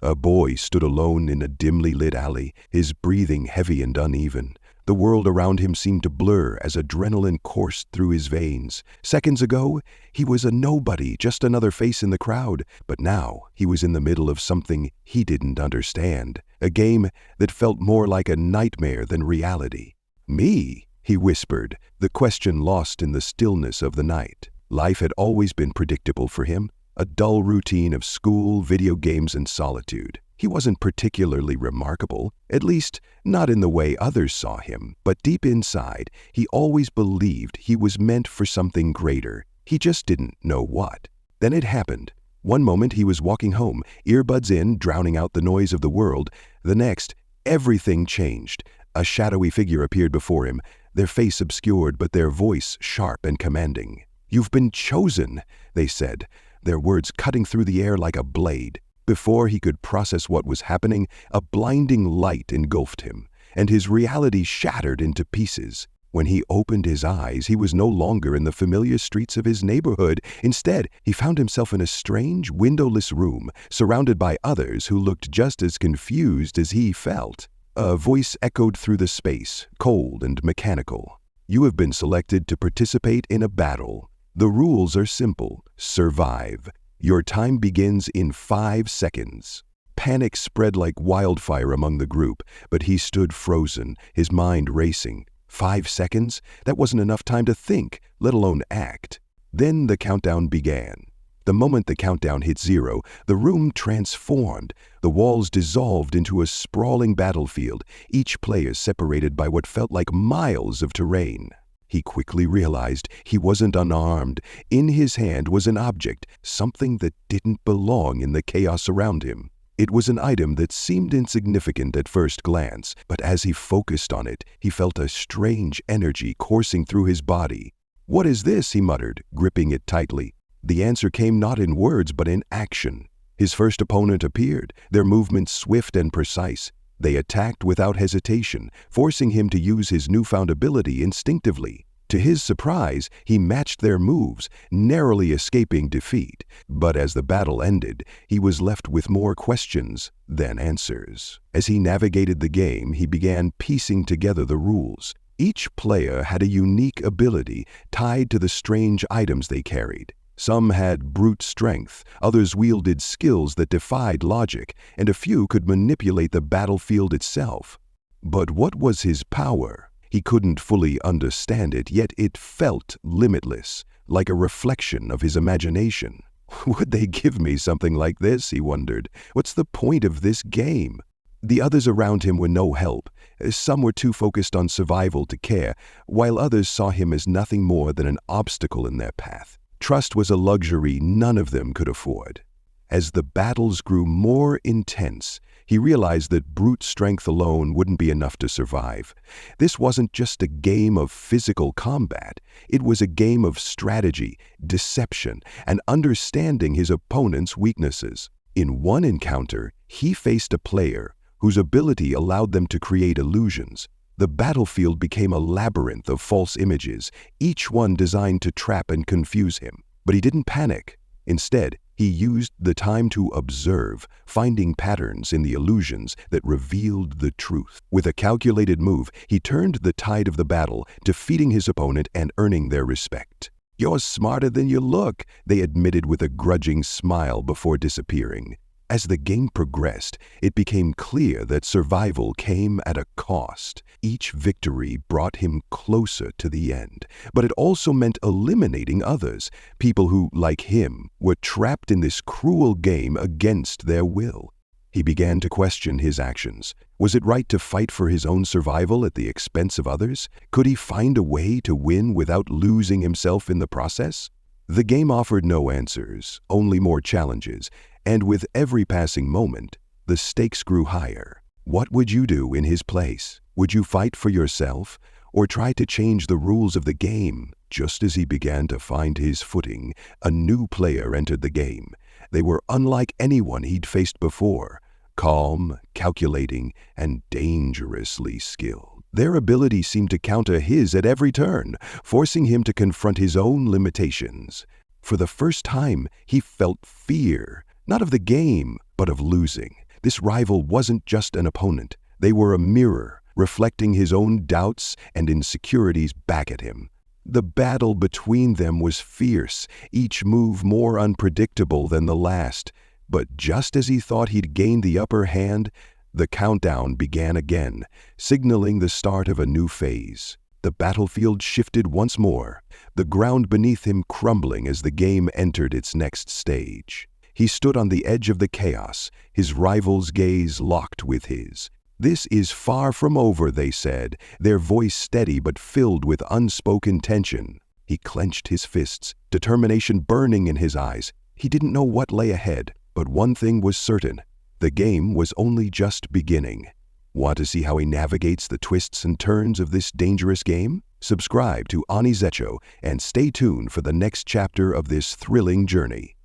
A boy stood alone in a dimly lit alley, his breathing heavy and uneven. The world around him seemed to blur as adrenaline coursed through his veins. Seconds ago, he was a nobody, just another face in the crowd. But now, he was in the middle of something he didn't understand. A game that felt more like a nightmare than reality. "Me?" he whispered, the question lost in the stillness of the night. Life had always been predictable for him, a dull routine of school, video games, and solitude. He wasn't particularly remarkable, at least not in the way others saw him, but deep inside, he always believed he was meant for something greater. He just didn't know what. Then it happened. One moment he was walking home, earbuds in, drowning out the noise of the world. The next, everything changed. A shadowy figure appeared before him, their face obscured but their voice sharp and commanding. "You've been chosen," they said, their words cutting through the air like a blade. Before he could process what was happening, a blinding light engulfed him, and his reality shattered into pieces. When he opened his eyes, he was no longer in the familiar streets of his neighborhood. Instead, he found himself in a strange, windowless room, surrounded by others who looked just as confused as he felt. A voice echoed through the space, cold and mechanical. "You have been selected to participate in a battle. The rules are simple. Survive. Your time begins in 5 seconds." Panic spread like wildfire among the group, but he stood frozen, his mind racing. 5 seconds? That wasn't enough time to think, let alone act. Then the countdown began. The moment the countdown hit 0, the room transformed. The walls dissolved into a sprawling battlefield, each player separated by what felt like miles of terrain. He quickly realized he wasn't unarmed. In his hand was an object, something that didn't belong in the chaos around him. It was an item that seemed insignificant at first glance, but as he focused on it, he felt a strange energy coursing through his body. "What is this?" he muttered, gripping it tightly. The answer came not in words but in action. His first opponent appeared, their movements swift and precise. They attacked without hesitation, forcing him to use his newfound ability instinctively. To his surprise, he matched their moves, narrowly escaping defeat. But as the battle ended, he was left with more questions than answers. As he navigated the game, he began piecing together the rules. Each player had a unique ability tied to the strange items they carried. Some had brute strength, others wielded skills that defied logic, and a few could manipulate the battlefield itself. But what was his power? He couldn't fully understand it, yet it felt limitless, like a reflection of his imagination. "Would they give me something like this?" he wondered. "What's the point of this game?" The others around him were no help. Some were too focused on survival to care, while others saw him as nothing more than an obstacle in their path. Trust was a luxury none of them could afford. As the battles grew more intense, he realized that brute strength alone wouldn't be enough to survive. This wasn't just a game of physical combat. It was a game of strategy, deception, and understanding his opponent's weaknesses. In one encounter, he faced a player whose ability allowed them to create illusions. The battlefield became a labyrinth of false images, each one designed to trap and confuse him. But he didn't panic. Instead, he used the time to observe, finding patterns in the illusions that revealed the truth. With a calculated move, he turned the tide of the battle, defeating his opponent and earning their respect. "You're smarter than you look," they admitted with a grudging smile before disappearing. As the game progressed, it became clear that survival came at a cost. Each victory brought him closer to the end, but it also meant eliminating others, people who, like him, were trapped in this cruel game against their will. He began to question his actions. Was it right to fight for his own survival at the expense of others? Could he find a way to win without losing himself in the process? The game offered no answers, only more challenges, and with every passing moment, the stakes grew higher. What would you do in his place? Would you fight for yourself, or try to change the rules of the game? Just as he began to find his footing, a new player entered the game. They were unlike anyone he'd faced before, calm, calculating, and dangerously skilled. Their ability seemed to counter his at every turn, forcing him to confront his own limitations. For the first time, he felt fear, not of the game, but of losing. This rival wasn't just an opponent. They were a mirror, reflecting his own doubts and insecurities back at him. The battle between them was fierce, each move more unpredictable than the last. But just as he thought he'd gained the upper hand, the countdown began again, signaling the start of a new phase. The battlefield shifted once more, the ground beneath him crumbling as the game entered its next stage. He stood on the edge of the chaos, his rival's gaze locked with his. "This is far from over," they said, their voice steady but filled with unspoken tension. He clenched his fists, determination burning in his eyes. He didn't know what lay ahead, but one thing was certain: the game was only just beginning. Want to see how he navigates the twists and turns of this dangerous game? Subscribe to Onizecho and stay tuned for the next chapter of this thrilling journey.